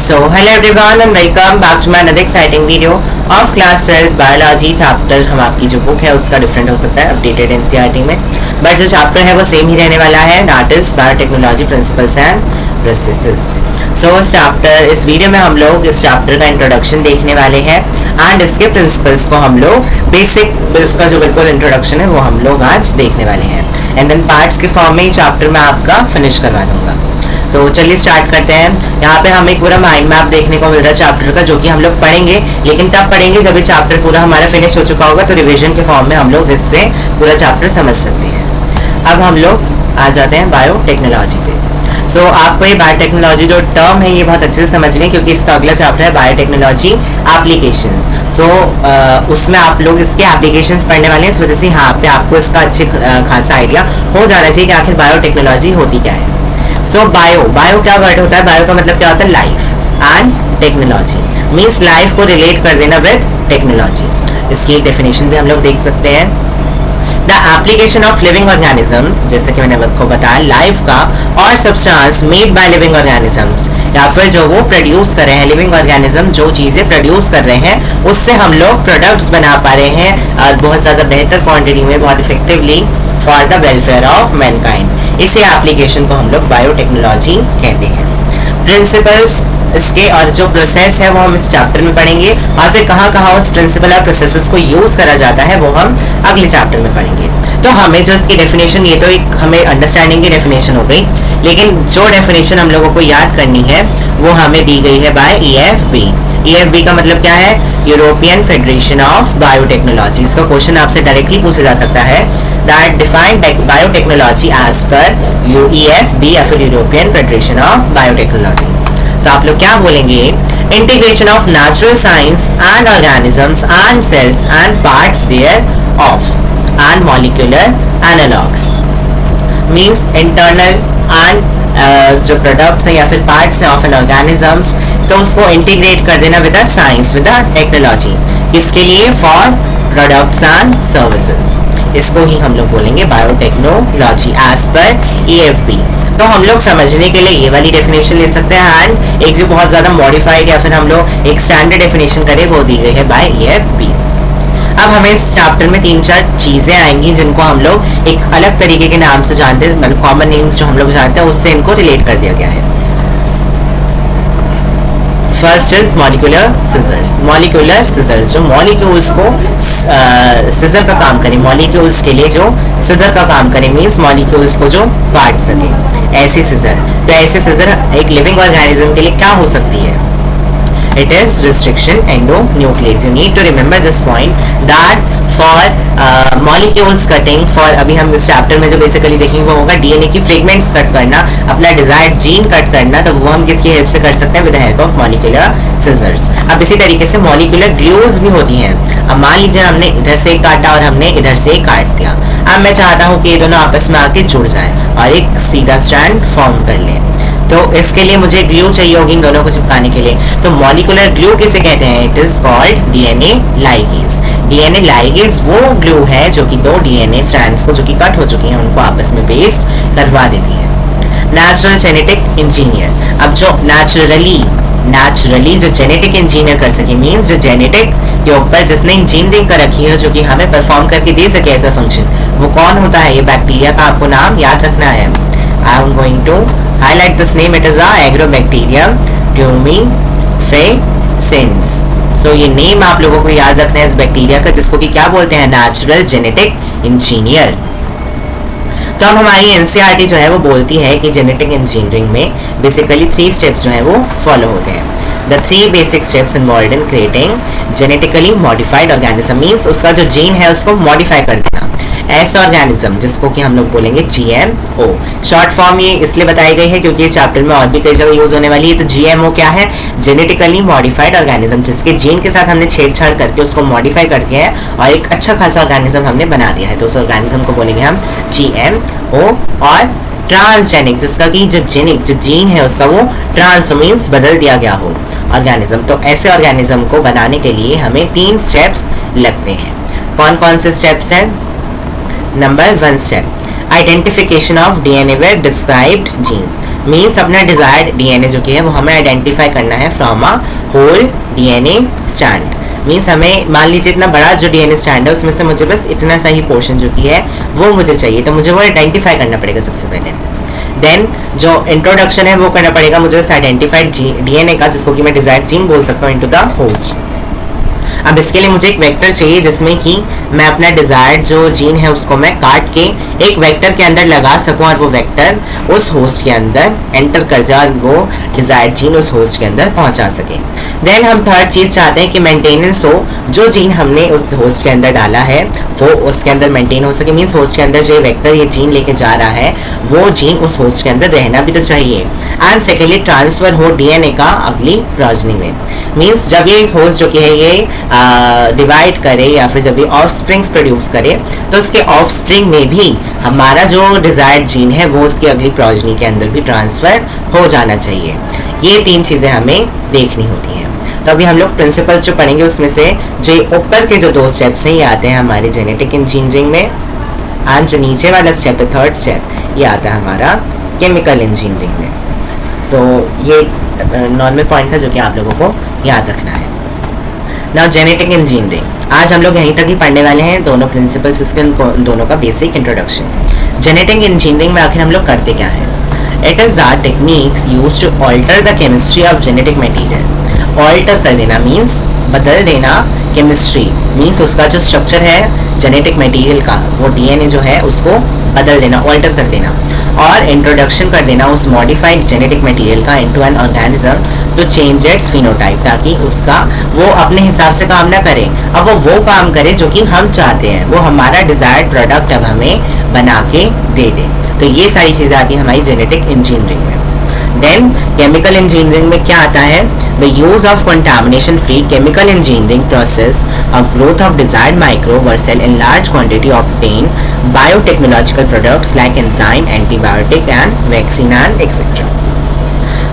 So hello everyone and welcome back to my another exciting video of class 12 biology chapter। हम आपकी जो book है उसका different हो सकता है अपडेटेड एनसीईआरटी में, बट जो चैप्टर है वो सेम ही रहने वाला है, that is biotechnology principles and processes. So इस वीडियो में हम लोग इस चैप्टर का इंट्रोडक्शन देखने वाले हैं एंड इसके प्रिंसिपल्स को हम लोग बेसिक इसका जो बिल्कुल इंट्रोडक्शन है वो हम लोग आज देखने वाले हैं एंड देन पार्ट्स के फॉर्म में ही चैप्टर में आपका फिनिश करवा दूंगा। तो चलिए स्टार्ट करते हैं। यहाँ पे हमें पूरा माइंड मैप देखने को मिल रहा है चैप्टर का, जो कि हम लोग पढ़ेंगे, लेकिन तब पढ़ेंगे जब ये चैप्टर पूरा हमारा फिनिश हो चुका होगा, तो रिवीजन के फॉर्म में हम लोग इससे पूरा चैप्टर समझ सकते हैं। अब हम लोग आ जाते हैं बायोटेक्नोलॉजी पे। सो आपको ये बायोटेक्नोलॉजी जो टर्म है ये बहुत अच्छे से समझ लें, क्योंकि इसका अगला चैप्टर है बायोटेक्नोलॉजी एप्लीकेशंस। उसमें आप लोग इसके एप्लीकेशंस पढ़ने वाले हैं, इस वजह से यहाँ पे आपको इसका अच्छे खासा आइडिया हो जाना चाहिए कि आखिर बायोटेक्नोलॉजी होती क्या है। बायो क्या वर्ड होता है? बायो का मतलब क्या होता है? Life and technology, means life को रिलेट कर देना विद टेक्नोलॉजी। इसकी एक डेफिनेशन भी हम लोग देख सकते हैं। The application of living organisms, जैसे कि मैंने आपको बताया, लाइफ का और substance made by living organisms, या फिर जो वो प्रोड्यूस कर रहे हैं लिविंग ऑर्गेनिज्म, जो चीजें प्रोड्यूस कर रहे हैं उससे हम लोग प्रोडक्ट्स बना पा रहे हैं और बहुत ज्यादा बेहतर क्वांटिटी में, बहुत effectively for the welfare of Mankind. इसी एप्लीकेशन को हम लोग बायोटेक्नोलॉजी कहते हैं। प्रिंसिपल्स इसके और जो प्रोसेस है वो हम इस चैप्टर में पढ़ेंगे, और फिर कहाँ उस प्रिंसिपल और प्रोसेसेस को यूज करा जाता है वो हम अगले चैप्टर में पढ़ेंगे। तो हमें जो इसकी डेफिनेशन, ये तो एक हमें अंडरस्टैंडिंग की डेफिनेशन हो गई, लेकिन जो डेफिनेशन हम लोगों को याद करनी है वो हमें दी गई है बाय EFB। EFB का मतलब क्या है? European Federation of Biotechnology. इसका क्वेश्चन आपसे डायरेक्टली पूछा जा सकता है, that defined biotechnology as per EFB या फिर यूरोपियन फेडरेशन ऑफ बायोटेक्नोलॉजी। तो आप लोग क्या बोलेंगे? Integration of natural science and organisms and cells and parts thereof and molecular analogs, means internal and जो प्रोडक्ट्स हैं या फिर पार्ट्स हैं ऑफ एन ऑर्गेनिजम्स, तो उसको इंटीग्रेट कर देना विद साइंस, विद टेक्नोलॉजी। इसके लिए फॉर प्रोडक्ट्स एंड सर्विसेज, इसको ही हम लोग बोलेंगे बायोटेक्नोलॉजी एज पर EFB। तो हम लोग समझने के लिए ये वाली डेफिनेशन ले सकते हैं, एंड एक जो बहुत ज्यादा मॉडिफाइड या फिर हम लोग एक स्टैंडर्ड डेफिनेशन करें वो दी गई है बाय EFB। अब हमें इस चैप्टर में 3-4 चीजें आएंगी जिनको हम लोग एक अलग तरीके के नाम से जानते हैं, मतलब कॉमन नेम्स जो हम लोग जानते हैं उससे इनको रिलेट कर दिया गया है। First is molecular scissors. Molecular scissors जो मॉलिक्यूल्स को सिजर का काम करें, मॉलिक्यूल्स के लिए जो सिजर का काम करें, मीन्स मॉलिक्यूल्स को जो काट सके, ऐसी सिजर। तो ऐसे सिजर एक लिविंग ऑर्गेनिज्म के लिए क्या हो सकती है? It is restriction endonuclease. You need to remember this point that for molecules cutting, for अभी हम इस चैप्टर में जो बेसिकली देखेंगे वो होगा DNA की फ्रेगमेंट्स कट करना, अपना डिजायर्ड जीन कट करना, तो वो हम किसकी हेल्प से कर सकते हैं? With the help of molecular scissors. अब इसी तरीके से मॉलिक्यूलर ग्लूज भी होती हैं। अब मान लीजिए हमने इधर से काटा और हमने इधर से काट दिया, अब मैं चाहता हूँ कि ये दोनों आपस में आके जुड़ जाएं और एक सीधा स्ट्रैंड फॉर्म कर लें, तो इसके लिए मुझे ग्लू चाहिए होगी इन दोनों को चिपकाने के लिए। तो मॉलिक्यूलर ग्लू किसे कहते हैं? It is called DNA ligase. DNA ligase वो ग्लू है जो कि दो DNA स्ट्रैंड्स को जो कि कट हो चुकी हैं उनको आपस में पेस्ट करवा देती है। नेचुरल जेनेटिक इंजीनियर, अब जो नेचुरली जो जेनेटिक इंजीनियर कर सके, मीन्स जो जेनेटिक के ऊपर जिसने इंजीनियरिंग कर रखी है जो कि हमें परफॉर्म करके दे सके ऐसा फंक्शन, वो कौन होता है? ये बैक्टीरिया का आपको नाम याद रखना है। I am going to highlight this name. It is a Agrobacterium tumefaciens. So ये नेम आप लोगों को याद रखना है इस बैक्टीरिया का, जिसको कि क्या बोलते हैं? Natural genetic engineer. तो अब हमारी एनसीईआरटी जो है वो बोलती है कि जेनेटिक इंजीनियरिंग में बेसिकली 3 स्टेप्स जो है वो फॉलो होते हैं। The 3 basic steps involved in creating genetically modified organism, means उसका जो जीन है उसको मॉडिफाई कर देना। ऐसा ऑर्गेनिज्म जिसको कि हम लोग बोलेंगे GMO। शॉर्ट फॉर्म ये इसलिए बताई गई है क्योंकि इस चैप्टर में और भी कई जगह यूज होने वाली है। तो GMO क्या है? जेनेटिकली मॉडिफाइड ऑर्गेनिज्म, जिसके जीन के साथ हमने छेड़छाड़ करके उसको मॉडिफाई कर दिया है और एक अच्छा खासा ऑर्गेनिज्म हमने बना दिया है, तो उस ऑर्गेनिज्म को बोलेंगे हम GMO। और ट्रांसजेनिक, जिसका कि जो जीन है उसका वो ट्रांस मीन्स बदल दिया गया हो ऑर्गेनिज्म। तो ऐसे ऑर्गेनिज्म को बनाने के लिए हमें 3 स्टेप्स लगते हैं। कौन कौन से स्टेप्स हैं? Number 1 step, identification of DNA with described genes, means अपना डिजायर्ड डीएनए जो कि है वो हमें आइडेंटिफाई करना है from a whole DNA strand. Means हमें मान लीजिए इतना बड़ा जो डीएनए स्ट्रैंड है उसमें से मुझे बस इतना सा ही पोर्शन जो कि है वो मुझे चाहिए, तो मुझे वो आइडेंटिफाई करना पड़ेगा सबसे पहले। देन जो इंट्रोडक्शन है वो करना पड़ेगा मुझे आइडेंटिफाइड डीएनए का, जिसको कि मैं डिजायर्ड जीन बोल सकता हूँ, इनटू द होस्ट। अब इसके लिए मुझे एक वेक्टर चाहिए जिसमें कि मैं अपना डिजायर्ड जो जीन है उसको मैं काट के एक वेक्टर के अंदर लगा सकूं और वो वेक्टर उस होस्ट के अंदर एंटर कर जाए और वो डिजायर्ड जीन उस होस्ट के अंदर पहुंचा सके। देन हम थर्ड चीज चाहते हैं कि मेंटेनेंस हो, जो जीन हमने उस होस्ट के अंदर डाला है वो उसके अंदर मेंटेन हो सके। मीन्स होस्ट के अंदर जो वेक्टर ये जीन लेके जा रहा है वो जीन उस होस्ट के अंदर रहना भी तो चाहिए। एंड सेकेंडली ट्रांसफर हो डीएनए का अगली प्रोजनी में। मीन्स जब ये होस्ट जो कि है ये डिवाइड करे या फिर जब ये ऑफस्प्रिंग्स प्रोड्यूस करे तो उसके ऑफस्प्रिंग में भी हमारा जो डिजायर्ड जीन है वो उसकी अगली प्रोजनी के अंदर भी ट्रांसफर हो जाना चाहिए। ये तीन चीज़ें हमें देखनी होती हैं। तो अभी हम लोग प्रिंसिपल जो पढ़ेंगे उसमें से जो ऊपर के जो 2 स्टेप्स हैं ये आते हैं हमारी जेनेटिक इंजीनियरिंग में, एंड जो नीचे वाला स्टेप है थर्ड स्टेप ये आता है हमारा केमिकल इंजीनियरिंग में। सो ये नॉर्मल पॉइंट था जो कि आप लोगों को याद रखना है। नाउ जेनेटिक इंजीनियरिंग आज हम लोग यहीं तक ही पढ़ने वाले हैं, दोनों प्रिंसिपल्स इसके दोनों का बेसिक इंट्रोडक्शन। जेनेटिक इंजीनियरिंग में आखिर हम लोग करते क्या है? It is the techniques used to alter the chemistry of genetic material. Alter कर देना मीन्स बदल देना, केमिस्ट्री मीन्स उसका जो स्ट्रक्चर है जेनेटिक मटेरियल का वो डीएनए जो है उसको बदल देना, ऑल्टर कर देना, और इंट्रोडक्शन कर देना उस मॉडिफाइड जेनेटिक मटेरियल का into an organism to change its phenotype, ताकि उसका वो अपने हिसाब से काम ना करे, अब वो काम करे जो कि हम चाहते हैं, वो हमारा डिजायर्ड प्रोडक्ट अब हमें बना के दे दे। तो ये सारी चीज़ें आती हैं हमारी जेनेटिक इंजीनियरिंग में। देन केमिकल इंजीनियरिंग में क्या आता है? The use of contamination free chemical engineering process of growth of desired micro or cell in large quantity obtain biotechnological products like enzyme, antibiotic and vaccine and etc.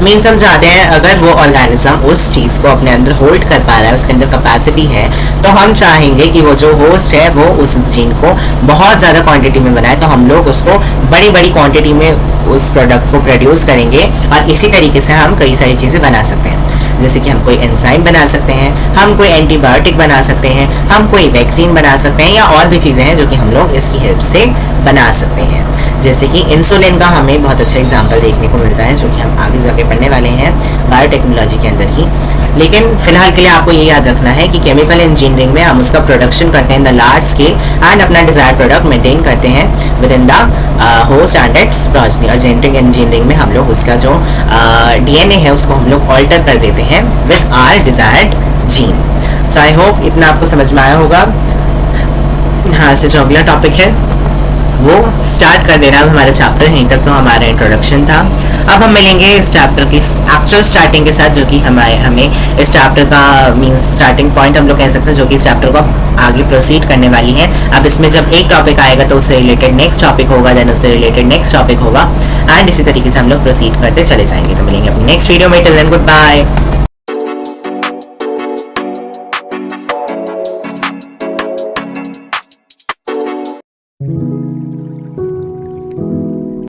Means हम चाहते हैं अगर वो organism उस चीज़ को अपने अंदर होल्ड कर पा रहा है, उसके अंदर कैपेसिटी है, तो हम चाहेंगे कि वो जो होस्ट है वो उस जीन को बहुत ज़्यादा क्वांटिटी में बनाए, तो हम लोग उसको बड़ी बड़ी क्वांटिटी में उस प्रोडक्ट को प्रोड्यूस करेंगे और इसी तरीके से हम कई सारी चीज़ें बना सकते हैं। जैसे कि हम कोई एंजाइम बना सकते हैं, हम कोई एंटीबायोटिक बना सकते हैं, हम कोई वैक्सीन बना सकते हैं, या और भी चीज़ें हैं जो कि हम लोग इसकी हेल्प से बना सकते हैं। जैसे कि इंसुलिन का हमें बहुत अच्छा एग्जांपल देखने को मिलता है जो कि हम आगे जाके पढ़ने वाले हैं बायोटेक्नोलॉजी के अंदर ही। लेकिन फिलहाल के लिए आपको ये याद रखना है कि केमिकल इंजीनियरिंग में हम उसका प्रोडक्शन करते हैं द लार्ज स्केल एंड अपना डिजायर्ड प्रोडक्ट मेंटेन करते हैं with in the host and it's progeny. और जेनेटिक इंजीनियरिंग में हम लोग उसका जो डीएनए है उसको हम लोग ऑल्टर कर देते हैं with our desired gene. So I hope इतना आपको समझ में आया होगा। हाँ, से जो अगला टॉपिक है वो स्टार्ट कर देना। अब हमारा चैप्टर यहीं तक तो हमारा इंट्रोडक्शन था। अब हम मिलेंगे इस चैप्टर की एक्चुअल स्टार्टिंग के साथ, जो कि हमें इस चैप्टर का मीन्स स्टार्टिंग पॉइंट हम लोग कह सकते हैं, जो कि इस चैप्टर को आगे प्रोसीड करने वाली है। अब इसमें जब एक टॉपिक आएगा तो उससे रिलेटेड नेक्स्ट टॉपिक होगा, देन उससे रिलेटेड नेक्स्ट टॉपिक होगा, एंड इसी तरीके से हम लोग प्रोसीड करते चले जाएंगे। तो मिलेंगे अपनी नेक्स्ट वीडियो में। Till then good bye.